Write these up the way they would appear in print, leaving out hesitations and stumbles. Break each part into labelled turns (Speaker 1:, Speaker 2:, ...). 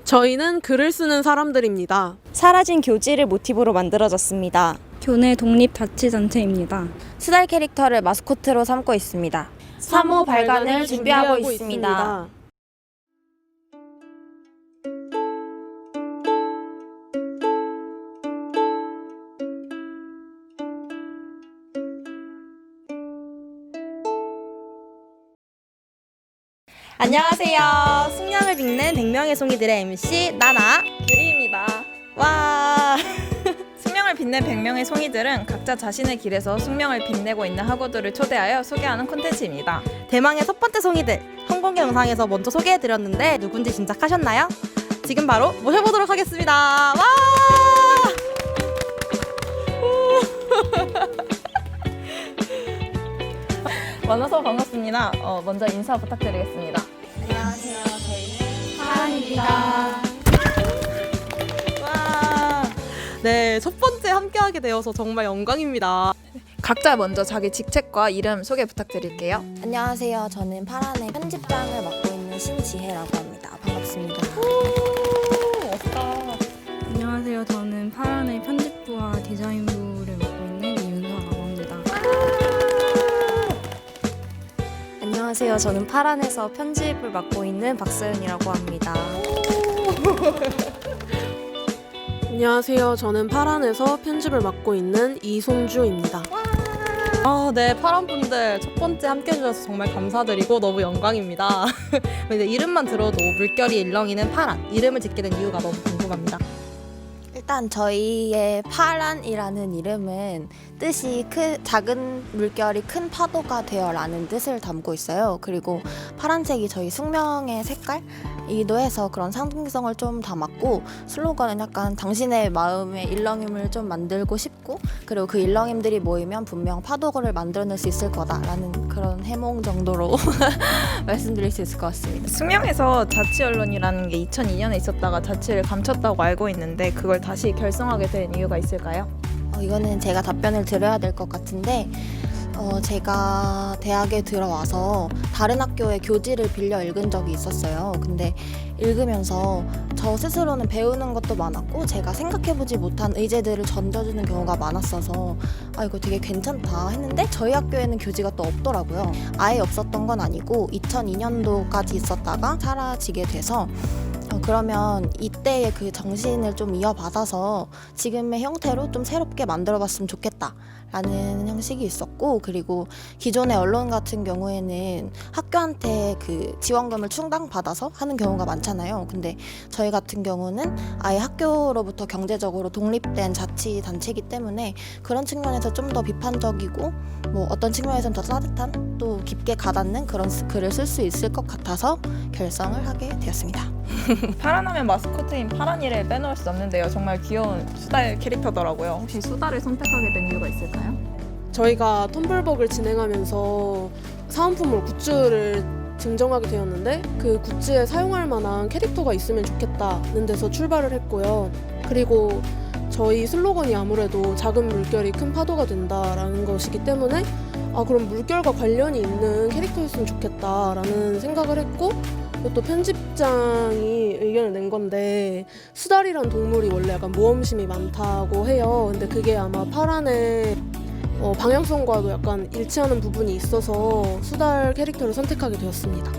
Speaker 1: 저희는 글을 쓰는 사람들입니다.
Speaker 2: 사라진 교지를 모티브로 만들어졌습니다.
Speaker 3: 교내 독립자치단체입니다.
Speaker 4: 수달 캐릭터를 마스코트로 삼고 있습니다. 3호 발간을 준비하고 있습니다.
Speaker 2: 안녕하세요. 숙명을 빛낸 100명의 송이들의 MC 나나
Speaker 5: 규리입니다.
Speaker 2: 와.
Speaker 5: 숙명을 빛낸 100명의 송이들은 각자 자신의 길에서 숙명을 빛내고 있는 학우들을 초대하여 소개하는 콘텐츠입니다.
Speaker 2: 대망의 첫 번째 송이들 성공개 영상에서 먼저 소개해드렸는데 누군지 짐작하셨나요? 지금 바로 모셔보도록 하겠습니다. 와.
Speaker 5: 만나서 반갑습니다. 먼저 인사 부탁드리겠습니다.
Speaker 4: 안녕하세요. 저희는
Speaker 5: 파란입니다.
Speaker 2: 와. 네, 첫 번째 함께하게 되어서 정말 영광입니다.
Speaker 5: 각자 먼저 자기 직책과 이름 소개 부탁드릴게요.
Speaker 4: 안녕하세요. 저는 파란의 편집장을 맡고 있는 신지혜라고 합니다. 반갑습니다.
Speaker 3: 안녕하세요. 저는 파란의 편집부와 디자인부를 맡고 있는 이윤서라고 합니다.
Speaker 2: 안녕하세요. 저는 파란에서 편집을 맡고 있는 박서연이라고 합니다.
Speaker 1: 안녕하세요. 저는 파란에서 편집을 맡고 있는 이송주입니다.
Speaker 2: 네, 파란분들 첫 번째 함께 해주셔서 정말 감사드리고 너무 영광입니다. 근데 이름만 들어도 물결이 일렁이는 파란, 이름을 짓게 된 이유가 너무 궁금합니다.
Speaker 4: 일단 저희의 파란이라는 이름은 뜻이 작은 물결이 큰 파도가 되어라는 뜻을 담고 있어요. 그리고 파란색이 저희 숙명의 색깔이기도 해서 그런 상징성을 좀 담았고, 슬로건은 약간 당신의 마음의 일렁임을 좀 만들고 싶고, 그리고 그 일렁임들이 모이면 분명 파도를 만들어낼 수 있을 거다라는 그런 해몽 정도로 말씀드릴 수 있을 것 같습니다.
Speaker 5: 숙명에서 자치언론이라는 게 2002년에 있었다가 자치를 감췄다고 알고 있는데 그걸 다시 결성하게 된 이유가 있을까요?
Speaker 4: 이거는 제가 답변을 드려야 될 것 같은데, 제가 대학에 들어와서 다른 학교의 교지를 빌려 읽은 적이 있었어요. 근데 읽으면서 저 스스로는 배우는 것도 많았고 제가 생각해보지 못한 의제들을 던져주는 경우가 많았어서 이거 되게 괜찮다 했는데 저희 학교에는 교지가 또 없더라고요. 아예 없었던 건 아니고 2002년도까지 있었다가 사라지게 돼서 그러면 이때의 그 정신을 좀 이어받아서 지금의 형태로 좀 새롭게 만들어봤으면 좋겠다라는 형식이 있었고, 그리고 기존의 언론 같은 경우에는 학교한테 그 지원금을 충당받아서 하는 경우가 많잖아요. 근데 저희 같은 경우는 아예 학교로부터 경제적으로 독립된 자치단체이기 때문에 그런 측면에서 좀 더 비판적이고 어떤 측면에서는 더 따뜻한, 또 깊게 가닿는 그런 글을 쓸 수 있을 것 같아서 결성을 하게 되었습니다.
Speaker 5: 파란하면 마스코트인 파란이를 빼놓을 수 없는데요. 정말 귀여운 수달 캐릭터더라고요. 혹시 수달을 선택하게 된 이유가 있을까요?
Speaker 1: 저희가 텀블벅을 진행하면서 사은품으로 굿즈를 증정하게 되었는데, 그 굿즈에 사용할 만한 캐릭터가 있으면 좋겠다는 데서 출발을 했고요. 그리고 저희 슬로건이 아무래도 작은 물결이 큰 파도가 된다라는 것이기 때문에 그럼 물결과 관련이 있는 캐릭터였으면 좋겠다라는 생각을 했고, 또 편집장이 의견을 낸 건데, 수달이란 동물이 원래 약간 모험심이 많다고 해요. 근데 그게 아마 파란의 방향성과도 약간 일치하는 부분이 있어서 수달 캐릭터를 선택하게 되었습니다.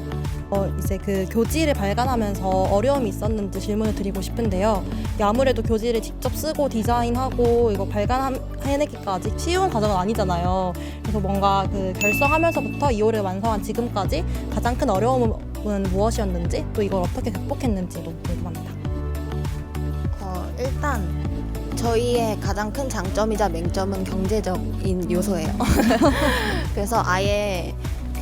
Speaker 2: 이제 그 교지를 발간하면서 어려움이 있었는지 질문을 드리고 싶은데요. 아무래도 교지를 직접 쓰고 디자인하고 이거 발간해내기까지 쉬운 과정은 아니잖아요. 그래서 뭔가 그 결성하면서부터 2호를 완성한 지금까지 가장 큰 어려움은 무엇이었는지, 또 이걸 어떻게 극복했는지도 궁금합니다.
Speaker 4: 일단 저희의 가장 큰 장점이자 맹점은 경제적인 요소예요. 그래서 아예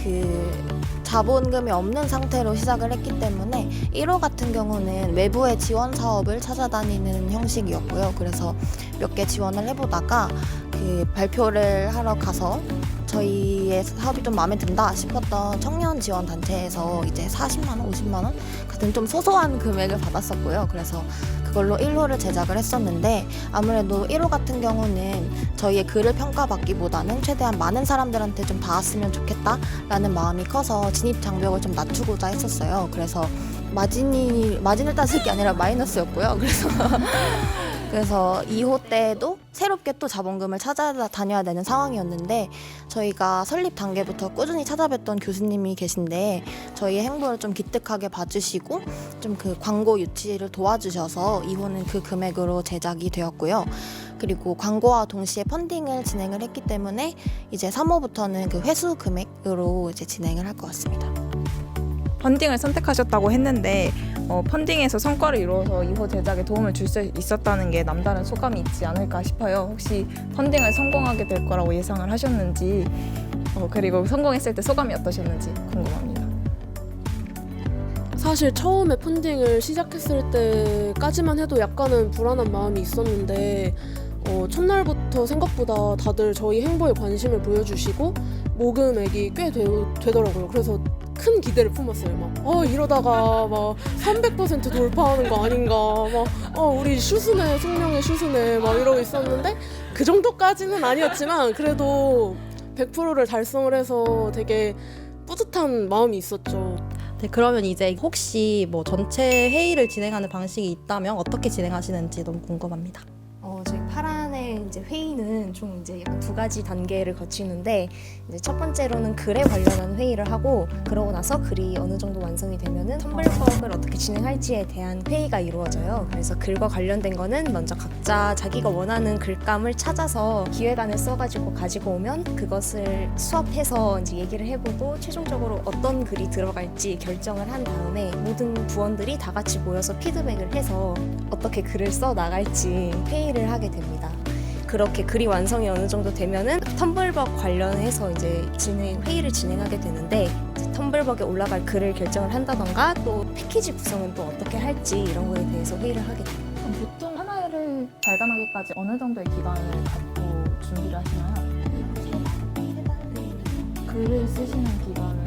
Speaker 4: 그 자본금이 없는 상태로 시작을 했기 때문에 1호 같은 경우는 외부의 지원 사업을 찾아다니는 형식이었고요. 그래서 몇 개 지원을 해보다가 그 발표를 하러 가서 저희의 사업이 좀 마음에 든다 싶었던 청년 지원 단체에서 이제 40만 원, 50만 원 같은 좀 소소한 금액을 받았었고요. 그래서 그걸로 1호를 제작을 했었는데, 아무래도 1호 같은 경우는 저희의 글을 평가받기보다는 최대한 많은 사람들한테 좀 닿았으면 좋겠다라는 마음이 커서 진입 장벽을 좀 낮추고자 했었어요. 그래서 마진을 땄을 게 아니라 마이너스였고요. 그래서 2호 때도 새롭게 또 자본금을 찾아다녀야 되는 상황이었는데 저희가 설립 단계부터 꾸준히 찾아뵀던 교수님이 계신데 저희의 행보를 좀 기특하게 봐주시고 좀 그 광고 유치를 도와주셔서 2호는 그 금액으로 제작이 되었고요. 그리고 광고와 동시에 펀딩을 진행을 했기 때문에 이제 3호부터는 그 회수 금액으로 이제 진행을 할 것 같습니다.
Speaker 5: 펀딩을 선택하셨다고 했는데 펀딩에서 성과를 이루어서 2호 제작에 도움을 줄 수 있었다는 게 남다른 소감이 있지 않을까 싶어요. 혹시 펀딩을 성공하게 될 거라고 예상을 하셨는지 그리고 성공했을 때 소감이 어떠셨는지 궁금합니다.
Speaker 1: 사실 처음에 펀딩을 시작했을 때까지만 해도 약간은 불안한 마음이 있었는데 첫날부터 생각보다 다들 저희 행보에 관심을 보여주시고 모금액이 꽤 되더라고요. 그래서 큰 기대를 품었어요. 막 이러다가 막 300% 돌파하는 거 아닌가, 막 우리 슈스네, 숙명의 슈스네 막 이러고 있었는데 그 정도까지는 아니었지만 그래도 100%를 달성을 해서 되게 뿌듯한 마음이 있었죠.
Speaker 2: 네, 그러면 이제 혹시 뭐 전체 회의를 진행하는 방식이 있다면 어떻게 진행하시는지 너무 궁금합니다.
Speaker 6: 저희 파란의 이제 회의는 총 이제 약간 두 가지 단계를 거치는데 이제 첫 번째로는 글에 관련한 회의를 하고 그러고 나서 글이 어느 정도 완성이 되면은 텀블벅을 어떻게 진행할지에 대한 회의가 이루어져요. 그래서 글과 관련된 거는 먼저 각자 자기가 원하는 글감을 찾아서 기획안을 써가지고 가지고 오면 그것을 수합해서 이제 얘기를 해보고 최종적으로 어떤 글이 들어갈지 결정을 한 다음에 모든 부원들이 다 같이 모여서 피드백을 해서 어떻게 글을 써 나갈지 회의를 하게 됩니다. 그렇게 글이 완성이 어느 정도 되면은 텀블벅 관련해서 이제 회의를 진행하게 되는데 이제 텀블벅에 올라갈 글을 결정을 한다던가 또 패키지 구성은 또 어떻게 할지 이런 거에 대해서 회의를 하게 됩니다.
Speaker 5: 그럼 보통 하나를 발간하기까지 어느 정도의 기간을 갖고 준비를 하시나요? 글을 쓰시는 기간은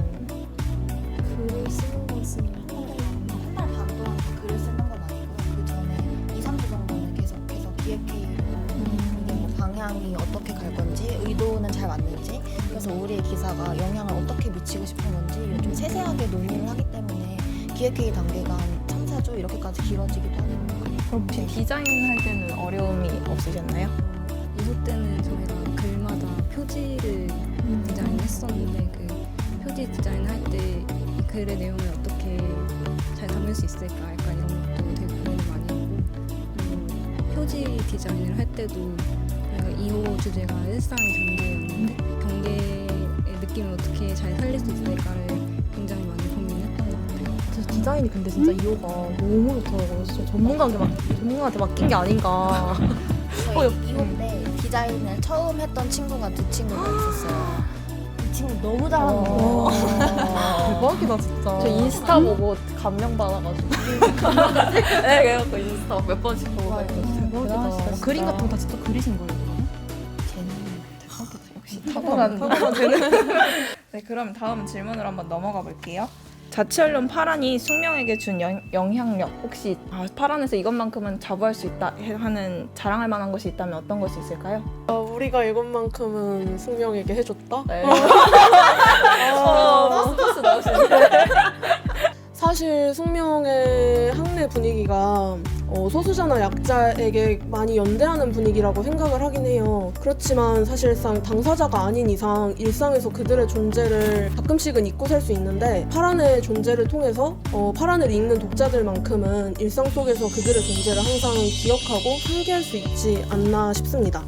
Speaker 4: 글을 쓰는 것은 한 달 반 동안 글을 쓰는 건 아니고 그 전에 2-3주 정도는 계속해서 기획회의로 이게 뭐 방향이 어떻게 갈 건지 의도는 잘 맞는지 그래서 우리의 기사가 영향을 어떻게 미치고 싶은 건지 좀 세세하게 논의를 하기 때문에 기획회의 단계가 한 3-4주 이렇게까지 길어지기도 하는 것 같아요.
Speaker 5: 그럼 혹시 디자인할 때는 어려움이 없으셨나요?
Speaker 3: 2호 때는 저희가 글마다 표지를 디자인했었는데 그 표지 디자인할 때 이 글의 내용을 어떻게 잘 담을 수 있을까 약간 이런 것도 되게 고민을 많이 했고 그리고 표지 디자인을 할 때도 저희가 2호 주제가 일상의 경계였는데 경계의 느낌을 어떻게 잘 살릴 수 있을까를 굉장히 많이 고민했던 것 같아요.
Speaker 2: 디자인이 근데 진짜 2호가 너무 좋더라고요. 진짜 전문가한테 맡긴 게 아닌가.
Speaker 4: 저희 2호 때 디자인을 처음 했던 친구가 두 친구가 있었어요. 이 친구 너무 잘하는 거예요.
Speaker 2: 대박이다 진짜.
Speaker 7: 저 인스타 보고 감명 받아가지고 네 그래갖고 인스타 몇 번씩 보고 다녔어요.
Speaker 2: 대단하시다. 그림 같은 거 다 직접 그리신 거예요?
Speaker 5: 역시 타고난 재능. 네, 그럼 다음 질문으로 한번 넘어가 볼게요. 자치언론 파란이 숙명에게 준 영향력 혹시 파란에서 이것만큼은 자부할 수 있다 하는 자랑할 만한 것이 있다면 어떤 것이 있을까요?
Speaker 1: 우리가 이것만큼은 숙명에게 해줬다?
Speaker 7: 네.
Speaker 1: 스트레스 나오시는데. 사실 숙명의 학내 분위기가 소수자나 약자에게 많이 연대하는 분위기라고 생각을 하긴 해요. 그렇지만 사실상 당사자가 아닌 이상 일상에서 그들의 존재를 가끔씩은 잊고 살 수 있는데 파란의 존재를 통해서 파란을 읽는 독자들만큼은 일상 속에서 그들의 존재를 항상 기억하고 상기할 수 있지 않나 싶습니다.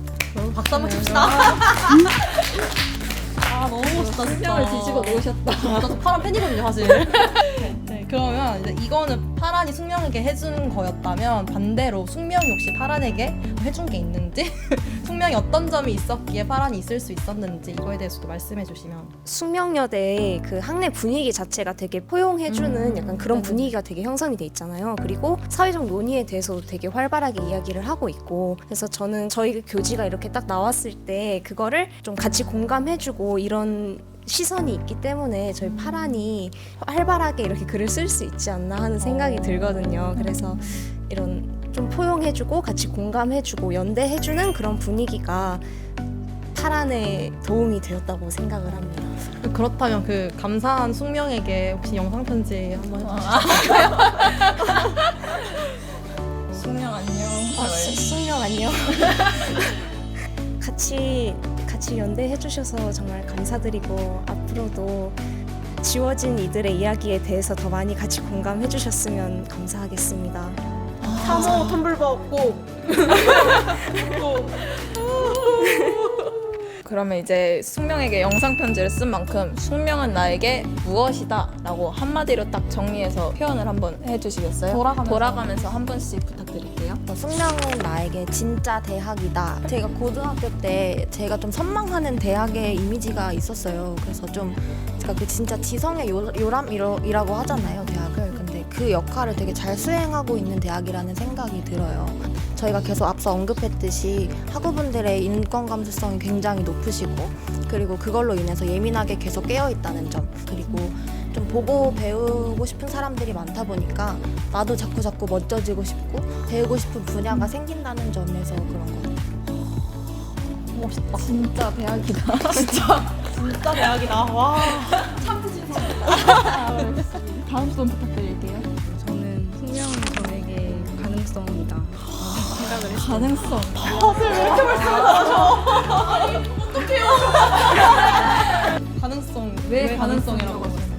Speaker 2: 박수 한번 칩시다. 아 너무 멋있다 진짜.
Speaker 7: 숙명을 뒤집어 놓으셨다.
Speaker 2: 저도 파란 팬이거든요 사실. 네, 그러면 이제 이거는 파란이 숙명에게 해준 거였다면 반대로 숙명이 혹시 파란에게 해준 게 있는지 숙명이 어떤 점이 있었기에 파란이 있을 수 있었는지 이거에 대해서도 말씀해 주시면.
Speaker 6: 숙명여대의 그 학내 분위기 자체가 되게 포용해주는 약간 그런 분위기가 되게 형성이 돼 있잖아요. 그리고 사회적 논의에 대해서도 되게 활발하게 이야기를 하고 있고 그래서 저는 저희 교지가 이렇게 딱 나왔을 때 그거를 좀 같이 공감해주고 이런 시선이 있기 때문에 저희 파란이 활발하게 이렇게 글을 쓸 수 있지 않나 하는 생각이 들거든요. 그래서 이런 좀 포용해주고 같이 공감해주고 연대해주는 그런 분위기가 파란에 도움이 되었다고 생각을 합니다.
Speaker 2: 그렇다면 그 감사한 숙명에게 혹시 영상 편지 한번 해주세요.
Speaker 5: 숙명 안녕.
Speaker 6: 숙명 안녕. 같이 연대해 주셔서 정말 감사드리고 앞으로도 지워진 이들의 이야기에 대해서 더 많이 같이 공감해 주셨으면 감사하겠습니다.
Speaker 1: 3호 텀블벅 꼭.
Speaker 5: 그러면 이제 숙명에게 영상 편지를 쓴 만큼 숙명은 나에게 무엇이다 라고 한마디로 딱 정리해서 표현을 한번 해주시겠어요? 돌아가면서 한 분씩 부탁드릴게요.
Speaker 4: 숙명은 나에게 진짜 대학이다. 제가 고등학교 때 제가 좀 선망하는 대학의 이미지가 있었어요. 그래서 좀 제가 그 진짜 지성의 요람이라고 하잖아요, 대학을. 근데 그 역할을 되게 잘 수행하고 있는 대학이라는 생각이 들어요. 저희가 계속 앞서 언급했듯이 학우분들의 인권 감수성이 굉장히 높으시고, 그리고 그걸로 인해서 예민하게 계속 깨어있다는 점, 그리고 좀 보고 배우고 싶은 사람들이 많다 보니까 나도 자꾸 멋져지고 싶고 배우고 싶은 분야가 생긴다는 점에서 그런 것 같아요.
Speaker 2: 멋있다.
Speaker 5: 진짜 대학이다.
Speaker 2: 진짜 대학이다. 와.
Speaker 5: 다음 분 부탁드릴게요.
Speaker 3: 저는 숙명은 저에게 가능성이다 생각을 했어요.
Speaker 5: 가능성.
Speaker 2: 가능성.
Speaker 5: 왜 가능성이라고 하셨어요?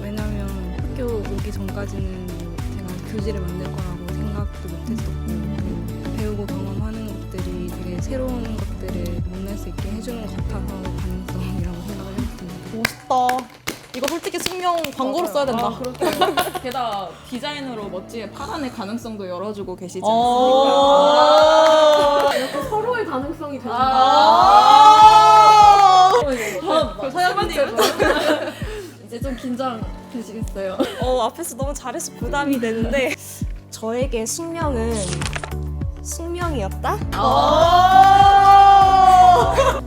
Speaker 3: 왜냐면 학교 오기 전까지는 제가 교지를 만들 거라고 생각도 못했었고 그 배우고 경험하는 것들이 되게 새로운 것들을 만날 수 있게 해주는 것 같아서 가능성이라고 생각을 했습니다.
Speaker 2: 멋있다. 이거 솔직히 숙명 광고로 써야 된다.
Speaker 5: 게다가 디자인으로 멋지게 파란의 가능성도 열어주고 계시지
Speaker 2: 어.
Speaker 1: 이렇게 서로의 가능성이 되는
Speaker 2: 서양님.
Speaker 5: 이제 좀 긴장되시겠어요?
Speaker 6: 앞에서 너무 잘해서 부담이 되는데 저에게 숙명은 숙명이었다?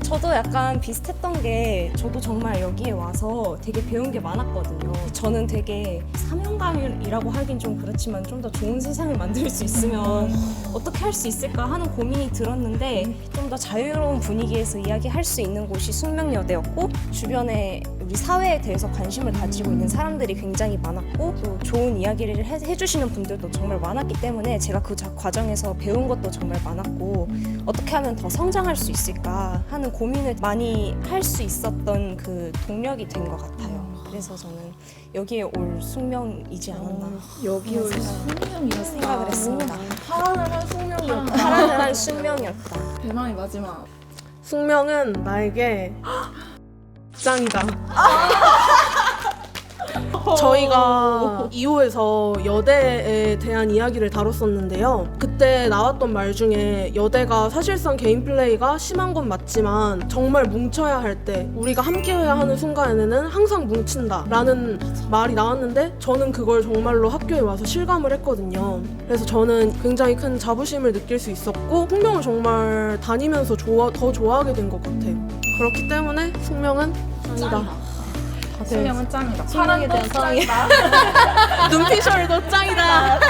Speaker 6: 저도 약간 비슷했던 게 저도 정말 여기에 와서 되게 배운 게 많았거든요. 저는 되게 사명감이라고 하긴 좀 그렇지만 좀 더 좋은 세상을 만들 수 있으면 어떻게 할 수 있을까 하는 고민이 들었는데 좀 더 자유로운 분위기에서 이야기할 수 있는 곳이 숙명여대였고 주변에 우리 사회에 대해서 관심을 가지고 있는 사람들이 굉장히 많았고 또 좋은 이야기를 해주시는 분들도 정말 많았기 때문에 제가 그 과정에서 배운 것도 정말 많았고 어떻게 하면 더 성장할 수 있을까 하는 고민을 많이 할 수 있었던 그 동력이 된 것 같아요. 그래서 저는 여기에 올 숙명이지 않았나
Speaker 5: 여기 올 숙명이었다.
Speaker 6: 생각을 했습니다.
Speaker 1: 파란을 한 숙명이었다.
Speaker 6: 파란을 한 숙명이었다.
Speaker 5: 대망의 마지막.
Speaker 1: 숙명은 나에게 짱이다. 저희가 2호에서 여대에 대한 이야기를 다뤘었는데요. 그때 나왔던 말 중에 여대가 사실상 개인 플레이가 심한 건 맞지만 정말 뭉쳐야 할 때 우리가 함께해야 하는 순간에는 항상 뭉친다 라는 말이 나왔는데 저는 그걸 정말로 학교에 와서 실감을 했거든요. 그래서 저는 굉장히 큰 자부심을 느낄 수 있었고 숙명을 정말 다니면서 더 좋아하게 된 것 같아요. 그렇기 때문에 숙명은 짱이다.
Speaker 5: 숙명은 짱이다.
Speaker 2: 숙명에 대한 짱이다.
Speaker 1: 눈피셜도 짱이다.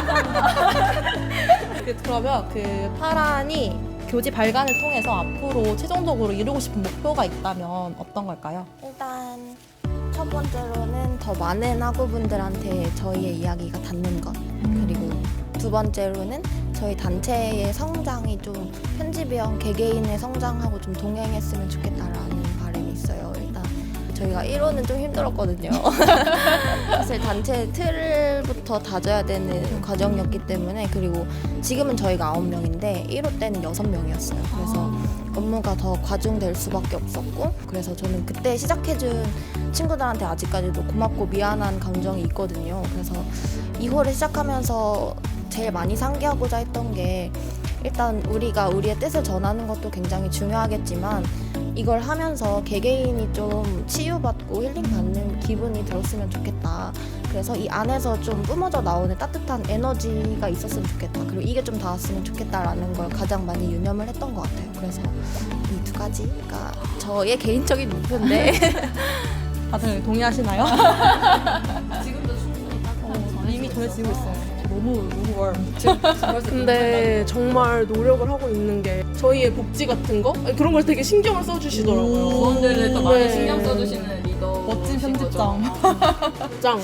Speaker 2: 그러면 그 파란이 교지 발간을 통해서 앞으로 최종적으로 이루고 싶은 목표가 있다면 어떤 걸까요?
Speaker 4: 일단 첫 번째로는 더 많은 학우분들한테 저희의 이야기가 닿는 것, 그리고 두 번째로는 저희 단체의 성장이 좀 편집위원 개개인의 성장하고 좀 동행했으면 좋겠다라는 바람이 있어요. 일단 저희가 1호는 좀 힘들었거든요. 사실 단체 틀부터 다져야 되는 과정이었기 때문에, 그리고 지금은 저희가 9명인데 1호 때는 6명이었어요. 그래서 업무가 더 과중될 수밖에 없었고, 그래서 저는 그때 시작해준 친구들한테 아직까지도 고맙고 미안한 감정이 있거든요. 그래서 2호를 시작하면서 제일 많이 상기하고자 했던 게, 일단 우리가 우리의 뜻을 전하는 것도 굉장히 중요하겠지만 이걸 하면서 개개인이 좀 치유받고 힐링받는 기분이 들었으면 좋겠다. 그래서 이 안에서 좀 뿜어져 나오는 따뜻한 에너지가 있었으면 좋겠다. 그리고 이게 좀 닿았으면 좋겠다라는 걸 가장 많이 유념을 했던 것 같아요. 그래서 이 두 가지가 저의 개인적인 목표인데
Speaker 2: 다들 동의하시나요?
Speaker 5: 지금도 충분히 따뜻한
Speaker 2: 이미 전해지고 있어요. 너무 월.
Speaker 1: 근데 정말 노력을 하고 있는 게 저희의 복지 같은 거 그런 걸 되게 신경을 써주시더라고요.
Speaker 7: 부원들을 또 많이
Speaker 1: 네.
Speaker 7: 신경 써주시는 리더.
Speaker 2: 멋진 편집장.
Speaker 1: 짱.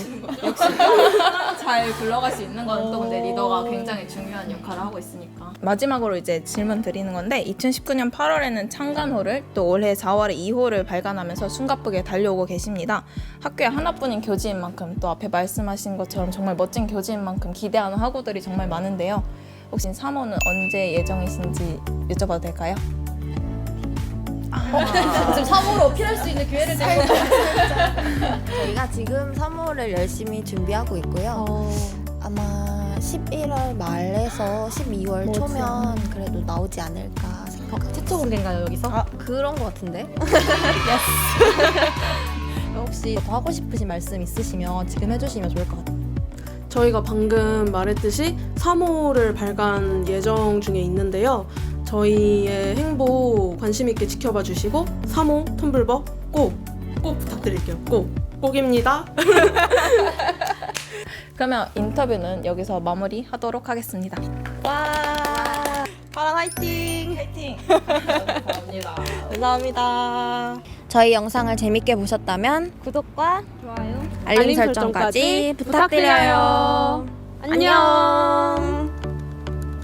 Speaker 7: 잘 굴러갈 수 있는 건 또 근데 리더가 굉장히 중요한 역할을 하고 있으니까.
Speaker 5: 마지막으로 이제 질문 드리는 건데 2019년 8월에는 창간호를 또 올해 4월에 2호를 발간하면서 숨가쁘게 달려오고 계십니다. 학교에 하나뿐인 교지인 만큼 또 앞에 말씀하신 것처럼 정말 멋진 교지인 만큼 기대하는 학우들이 정말 많은데요. 혹시 3호는 언제 예정이신지 여쭤봐도 될까요?
Speaker 6: 지금 3호로 어필할 수 있는 기회를
Speaker 4: 저희가 지금 3호를 열심히 준비하고 있고요. 아마 11월 말에서 12월 초면 그래도 나오지 않을까 생각합니다.
Speaker 6: 최초 공개인가요 여기서?
Speaker 4: 그런 것 같은데?
Speaker 2: 혹시 더 하고 싶으신 말씀 있으시면 지금 해주시면 좋을 것 같아요.
Speaker 1: 저희가 방금 말했듯이 3호를 발간 예정 중에 있는데요. 저희의 행보 관심 있게 지켜봐 주시고 3호 텀블벅 꼭 부탁드릴게요. 꼭입니다.
Speaker 5: 그러면 인터뷰는 여기서 마무리하도록 하겠습니다.
Speaker 2: 파란 화이팅!
Speaker 5: 화이팅!
Speaker 7: 감사합니다.
Speaker 2: 감사합니다.
Speaker 4: 저희 영상을 재밌게 보셨다면
Speaker 6: 구독과
Speaker 3: 좋아요.
Speaker 4: 알림 설정까지 부탁드려요.
Speaker 1: 안녕.